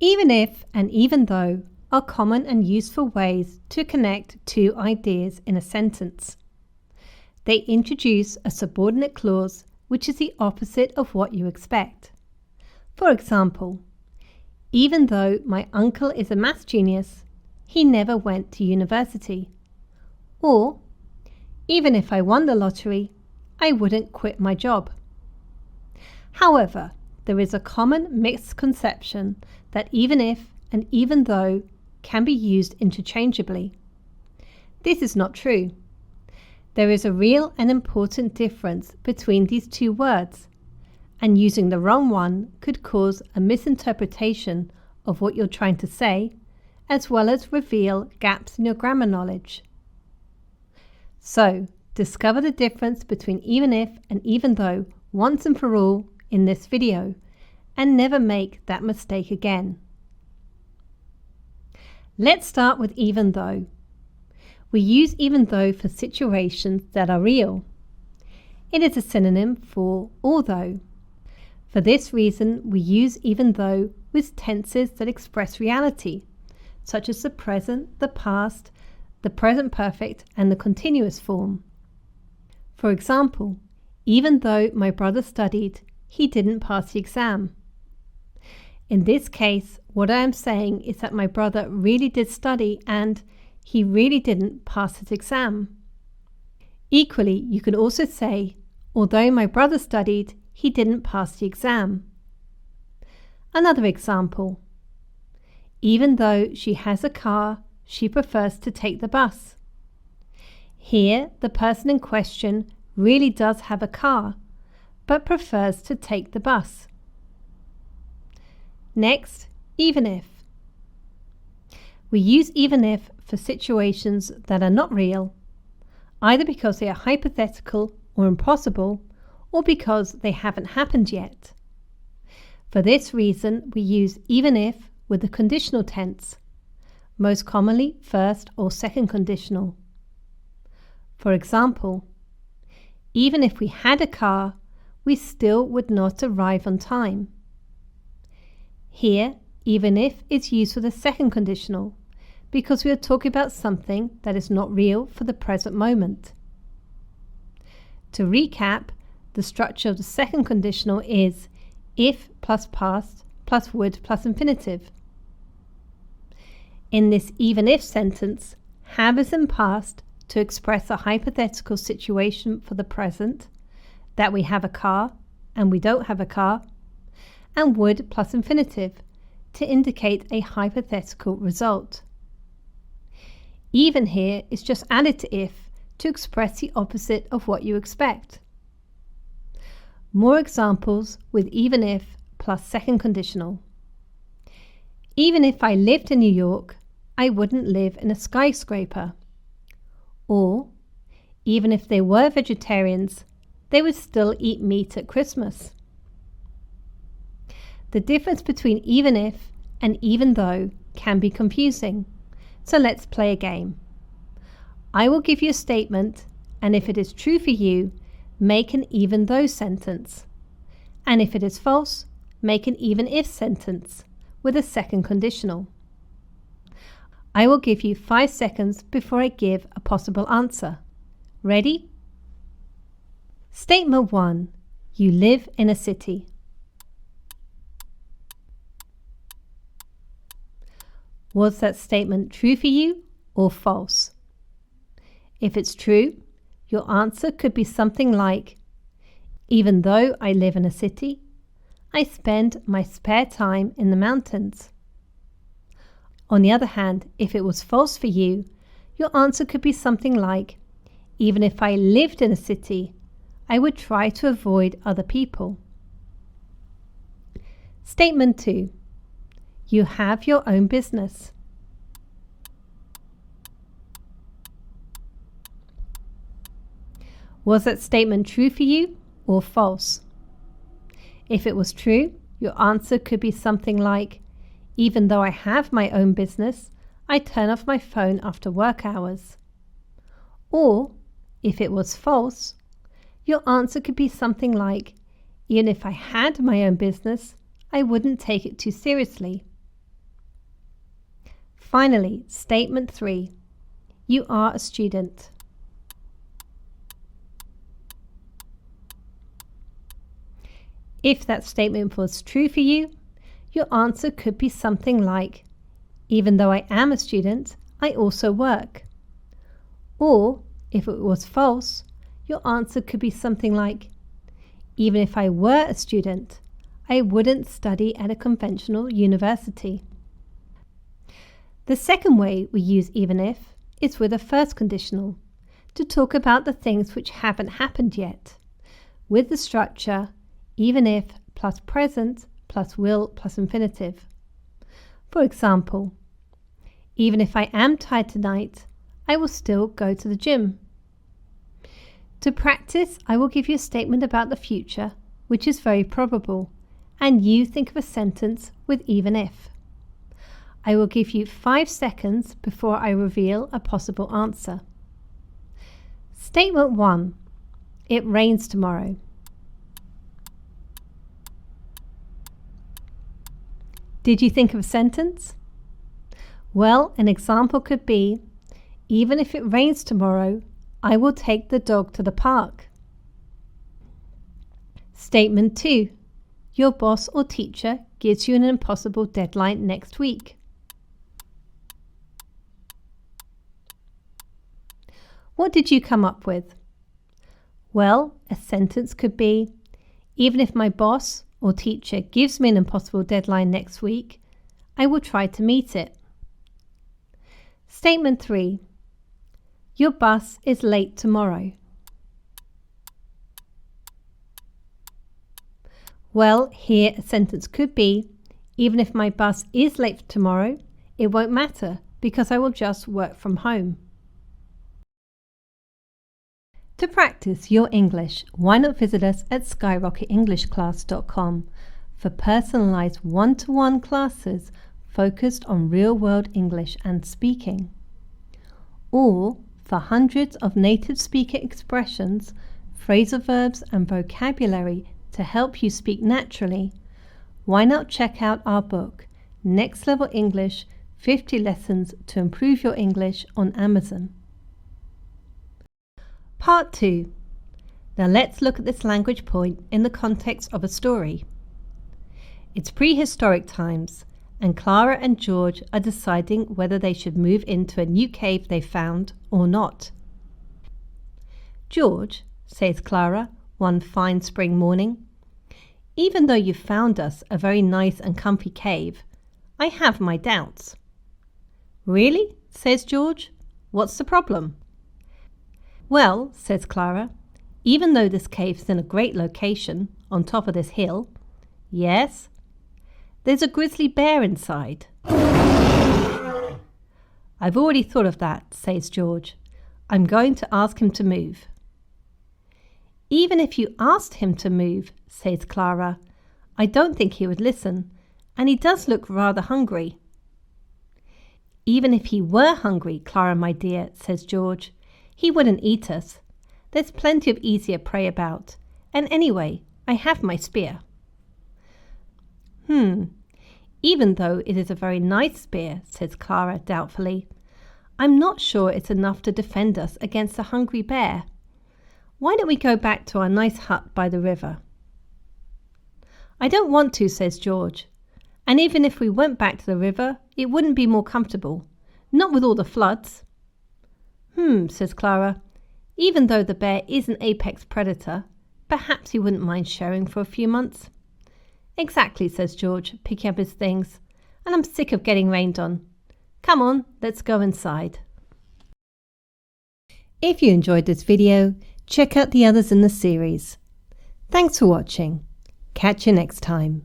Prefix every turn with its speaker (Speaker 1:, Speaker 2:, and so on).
Speaker 1: Even if and even though are common and useful ways to connect two ideas in a sentence. They introduce a subordinate clause which is the opposite of what you expect. For example, even though my uncle is a maths genius, he never went to university. Or, even if I won the lottery, I wouldn't quit my job. However, there is a common misconception that even if and even though can be used interchangeably. This is not true. There is a real and important difference between these two words, and using the wrong one could cause a misinterpretation of what you're trying to say, as well as reveal gaps in your grammar knowledge. So, discover the difference between even if and even though once and for all in this video, and never make that mistake again. Let's start with even though. We use even though for situations that are real. It is a synonym for although. For this reason, we use even though with tenses that express reality, such as the present, the past, the present perfect, and the continuous form. For example, even though my brother studied, he didn't pass the exam. In this case, what I am saying is that my brother really did study and he really didn't pass his exam. Equally, you can also say, although my brother studied, he didn't pass the exam. Another example. Even though she has a car, she prefers to take the bus. Here, the person in question really does have a car, but prefers to take the bus. Next, even if. We use even if for situations that are not real, either because they are hypothetical or impossible, or because they haven't happened yet. For this reason, we use even if with the conditional tense, most commonly first or second conditional. For example, even if we had a car, we still would not arrive on time. Here, even if is used for the second conditional, because we are talking about something that is not real for the present moment. To recap, the structure of the second conditional is if plus past plus would plus infinitive. In this even if sentence, have is in past to express a hypothetical situation for the present, that we have a car and we don't have a car, and would plus infinitive to indicate a hypothetical result. Even here is just added to if to express the opposite of what you expect. More examples with even if plus second conditional. Even if I lived in New York, I wouldn't live in a skyscraper. Or, even if they were vegetarians, they would still eat meat at Christmas. The difference between even if and even though can be confusing, so let's play a game. I will give you a statement, and if it is true for you, make an even though sentence. And if it is false, make an even if sentence with a second conditional. I will give you 5 seconds before I give a possible answer. Ready? Statement 1. You live in a city. Was that statement true for you or false? If it's true, your answer could be something like, even though I live in a city, I spend my spare time in the mountains. On the other hand, if it was false for you, your answer could be something like, even if I lived in a city, I would try to avoid other people. Statement 2. You have your own business. Was that statement true for you or false? If it was true, your answer could be something like, even though I have my own business, I turn off my phone after work hours. Or, if it was false, your answer could be something like, even if I had my own business, I wouldn't take it too seriously. Finally, statement 3. You are a student. If that statement was true for you, your answer could be something like, even though I am a student, I also work. Or, if it was false, your answer could be something like, even if I were a student, I wouldn't study at a conventional university. The second way we use even if is with a first conditional, to talk about the things which haven't happened yet, with the structure even if plus present plus will plus infinitive. For example, even if I am tired tonight, I will still go to the gym. To practice, I will give you a statement about the future, which is very probable, and you think of a sentence with even if. I will give you 5 seconds before I reveal a possible answer. Statement 1. It rains tomorrow. Did you think of a sentence? Well, an example could be, even if it rains tomorrow, I will take the dog to the park. Statement 2. Your boss or teacher gives you an impossible deadline next week. What did you come up with? Well, a sentence could be, even if my boss or teacher gives me an impossible deadline next week, I will try to meet it. Statement 3. Your bus is late tomorrow. Well, here a sentence could be, even if my bus is late tomorrow, it won't matter because I will just work from home. To practice your English, why not visit us at skyrocketenglishclass.com for personalized one-to-one classes focused on real-world English and speaking. Or for hundreds of native speaker expressions, phrasal verbs and vocabulary to help you speak naturally, why not check out our book, Next Level English, 50 Lessons to Improve Your English on Amazon. Part 2. Now let's look at this language point in the context of a story. It's prehistoric times, and Clara and George are deciding whether they should move into a new cave they found or not. George, says Clara, one fine spring morning, even though you found us a very nice and comfy cave, I have my doubts. Really? Says George. What's the problem? Well, says Clara, even though this cave's in a great location, on top of this hill, yes, there's a grizzly bear inside. I've already thought of that, says George. I'm going to ask him to move. Even if you asked him to move, says Clara, I don't think he would listen, and he does look rather hungry. Even if he were hungry, Clara, my dear, says George, he wouldn't eat us. There's plenty of easier prey about, and anyway, I have my spear. Even though it is a very nice spear, says Clara doubtfully, I'm not sure it's enough to defend us against a hungry bear. Why don't we go back to our nice hut by the river? I don't want to, says George, and even if we went back to the river, it wouldn't be more comfortable, not with all the floods. Says Clara, even though the bear is an apex predator, perhaps he wouldn't mind sharing for a few months. Exactly, says George, picking up his things, and I'm sick of getting rained on. Come on, let's go inside. If you enjoyed this video, check out the others in the series. Thanks for watching. Catch you next time.